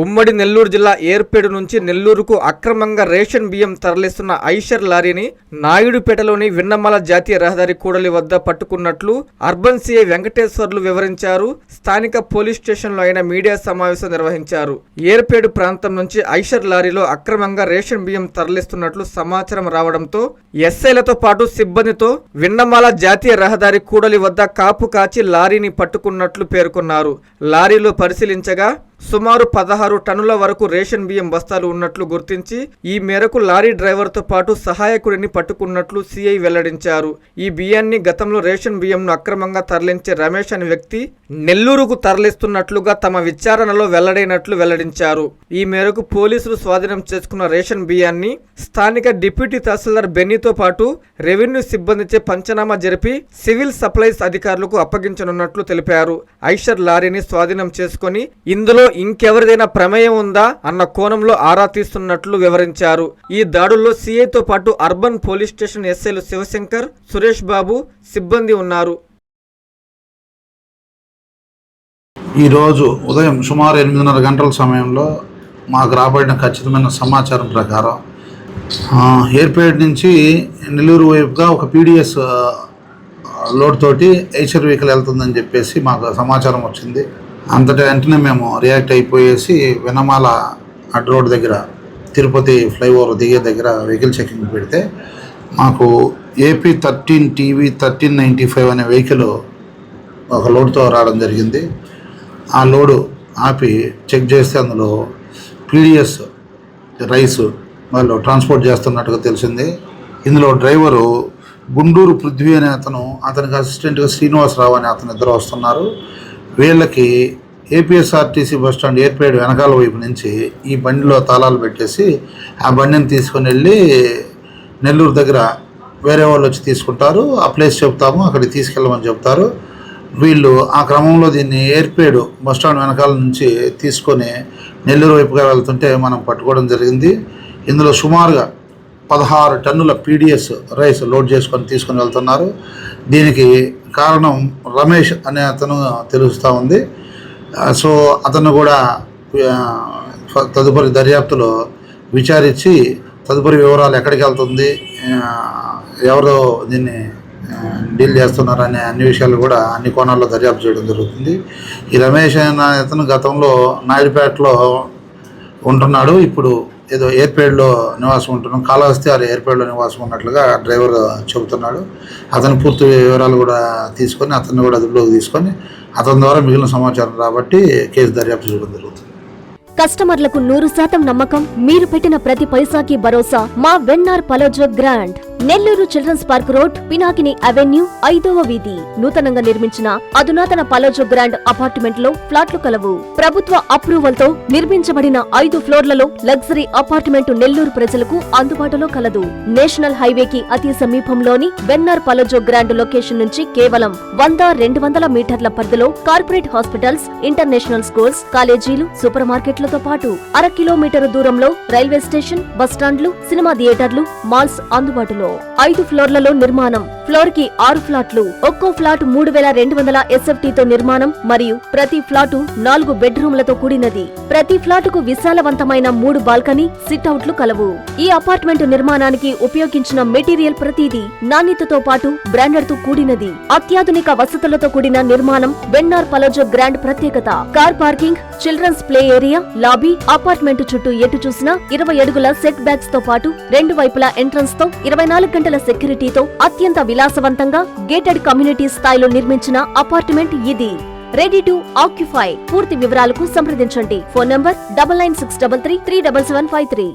ఉమ్మడి నెల్లూరు జిల్లా ఏర్పేడు నుంచి నెల్లూరుకు అక్రమంగా రేషన్ బియ్యం తరలిస్తున్న ఐషర్ లారీని నాయుడుపేటలోని విన్నమల జాతీయ రహదారి కూడలి వద్ద పట్టుకున్నట్లు అర్బన్ సిఐ వెంకటేశ్వర్లు వివరించారు. స్థానిక పోలీస్ స్టేషన్లో ఆయన మీడియా సమావేశం నిర్వహించారు. ఏర్పేడు ప్రాంతం నుంచి ఐషర్ లారీలో అక్రమంగా రేషన్ బియ్యం తరలిస్తున్నట్లు సమాచారం రావడంతో ఎస్ఐలతో పాటు సిబ్బందితో విన్నమల జాతీయ రహదారి కూడలి వద్ద కాపు కాచి లారీని పట్టుకున్నట్లు పేర్కొన్నారు. లారీలో పరిశీలించగా సుమారు 16 టన్నుల వరకు రేషన్ బియ్యం బస్తాలు ఉన్నట్లు గుర్తించి ఈ మేరకు లారీ డ్రైవర్తో పాటు సహాయకుడిని పట్టుకున్నట్లు సిఐ వెల్లడించారు. ఈ బియ్యాన్ని గతంలో రేషన్ బియ్యంను అక్రమంగా తరలించే రమేష్ అనే వ్యక్తి నెల్లూరుకు తరలిస్తున్నట్లుగా తమ విచారణలో వెల్లడైనట్లు వెల్లడించారు. ఈ మేరకు పోలీసులు స్వాధీనం చేసుకున్న రేషన్ బియ్యాన్ని స్థానిక డిప్యూటీ తహసీల్దార్ బెన్నీతో పాటు రెవెన్యూ సిబ్బందిచే పంచనామా జరిపి సివిల్ సప్లైస్ అధికారులకు అప్పగించనున్నట్లు తెలిపారు. ఐషర్ లారీని స్వాధీనం చేసుకుని ఇందులో ఇంకెవరిదైనా ప్రమేయం ఉందా అన్న కోణంలో ఆరా తీస్తున్నట్లు వివరించారు. ఈ దాడుల్లో సిఐతో పాటు అర్బన్ పోలీస్ స్టేషన్ ఎస్ఐలు శివశంకర్, సురేష్ బాబు సిబ్బంది ఉన్నారు. ఈరోజు ఉదయం సుమారు 8:30 గంటల సమయంలో మాకు రాబడిన ఖచ్చితమైన సమాచారం ప్రకారం ఏర్పేట నుంచి నెల్లూరు వైపుగా ఒక పీడిఎస్ లోడ్ తోటి ఐషర్ వెహికల్ వెళ్తుందని చెప్పేసి మాకు సమాచారం వచ్చింది. అంతటా వెంటనే మేము రియాక్ట్ అయిపోయేసి వినమాల అడ్ రోడ్ దగ్గర తిరుపతి ఫ్లైఓవర్ దిగే దగ్గర వెహికల్ చెకింగ్ పెడితే మాకు AP 13 TV 1395 అనే వెహికల్ ఒక లోడ్తో రావడం జరిగింది. ఆ లోడు ఆపి చెక్ చేస్తే అందులో పీడిఎస్ రైస్ వాళ్ళు ట్రాన్స్పోర్ట్ చేస్తున్నట్టుగా తెలిసింది. ఇందులో డ్రైవరు గుండూరు పృథ్వీ అనే అతనికి అసిస్టెంట్గా శ్రీనివాసరావు అనే అతను ఇద్దరు వస్తున్నారు. వీళ్ళకి ఏపీఎస్ఆర్టీసీ బస్టాండ్ ఏర్పేడు వెనకాల వైపు నుంచి ఈ బండిలో తాళాలు పెట్టేసి ఆ బండిని తీసుకొని వెళ్ళి నెల్లూరు దగ్గర వేరే వాళ్ళు వచ్చి తీసుకుంటారు. ఆ ప్లేస్ చెప్తాము, అక్కడికి తీసుకెళ్ళమని చెప్తారు. వీళ్ళు ఆ క్రమంలో దీన్ని ఏర్పేడు బస్టాండ్ వెనకాల నుంచి తీసుకొని నెల్లూరు వైపుగా వెళ్తుంటే మనం పట్టుకోవడం జరిగింది. ఇందులో సుమారుగా 16 టన్నుల పీడిఎస్ రైస్ లోడ్ చేసుకొని తీసుకొని వెళ్తున్నారు. దీనికి కారణం రమేష్ అనే అతను తెలుస్తూ ఉంది. సో అతను కూడా తదుపరి దర్యాప్తులో విచారించి తదుపరి వివరాలు ఎక్కడికి వెళ్తుంది, ఎవరో దీన్ని డీల్ చేస్తున్నారు అనే అన్ని విషయాలు కూడా అన్ని కోణాల్లో దర్యాప్తు చేయడం జరుగుతుంది. ఈ రమేష్ అనే అతను గతంలో నాయుడుపేటలో ఉంటున్నాడు. ఇప్పుడు ఏదో ఏర్పేడులో నివాసం ఉంటున్నాం, కాళహస్తి ఆ ఏర్పేడులో నివాసం ఉన్నట్లుగా డ్రైవర్ చెబుతున్నాడు. అతని పూర్తి వివరాలు కూడా తీసుకొని అతన్ని కూడా అదుపులోకి తీసుకొని అతని ద్వారా మిగిలిన సమాచారం రాబట్టి కేసు దర్యాప్తు చేయడం జరుగుతుంది. కస్టమర్లకు 100% నమ్మకం, మీరు పెట్టిన ప్రతి పైసాకి భరోసా మా VNR పలోజో grand. Nellore children's park road, Pinakini avenue, 5వ వీధి. నూతనంగా నిర్మించిన అధునాతన పలోజో గ్రాండ్ అపార్ట్మెంట్ లో ఫ్లాట్లు కలవు. ప్రభుత్వ అప్రూవల్ తో నిర్మించబడిన 5 ఫ్లోర్లలో లగ్జరీ అపార్ట్మెంట్ నెల్లూరు ప్రజలకు అందుబాటులో కలదు. నేషనల్ హైవేకి అతి సమీపంలోని వెన్నార్ పలోజో గ్రాండ్ లొకేషన్ నుంచి కేవలం 100-200 మీటర్ల పరిధిలో కార్పొరేట్ హాస్పిటల్స్, ఇంటర్నేషనల్ స్కూల్స్, కాలేజీలు, సూపర్ మార్కెట్లతో పాటు 1/2 కిలోమీటర్ దూరంలో రైల్వే స్టేషన్, బస్టాండ్లు, సినిమా థియేటర్లు, మాల్స్ అందుబాటులో. 5 ఫ్లోర్లలో నిర్మాణం. ఫ్లోర్ కి 6 ఫ్లాట్లు. ఒక్కో ఫ్లాట్ 3200 SFT తో నిర్మాణం మరియు ప్రతి ఫ్లాటు 4 బెడ్రూమ్లతో కూడినది. ప్రతి ఫ్లాటుకు విశాలవంతమైన 3 బాల్కనీ, సిట్అవుట్లు కలవు. ఈ అపార్ట్మెంట్ నిర్మాణానికి ఉపయోగించిన మెటీరియల్ ప్రతిదీ నాణ్యతతో పాటు బ్రాండెడ్ తో కూడినది. అత్యాధునిక వసతులతో కూడిన నిర్మాణం వెన్నార్ పలోజో గ్రాండ్ ప్రత్యేకత. Car parking, children's play area, lobby, apartment చుట్టూ ఎటు చూసినా 20 అడుగుల సెట్ బ్యాక్స్ తో పాటు 2 వైపులా ఎంట్రన్స్ తో 24 గంటల సెక్యూరిటీతో అత్యంత విలాసవంతంగా గేటెడ్ కమ్యూనిటీ స్థాయిలో నిర్మించిన అపార్ట్మెంట్ ఇది. Ready to occupy. పూర్తి వివరాలకు సంప్రదించండి. Phone number 9963337753.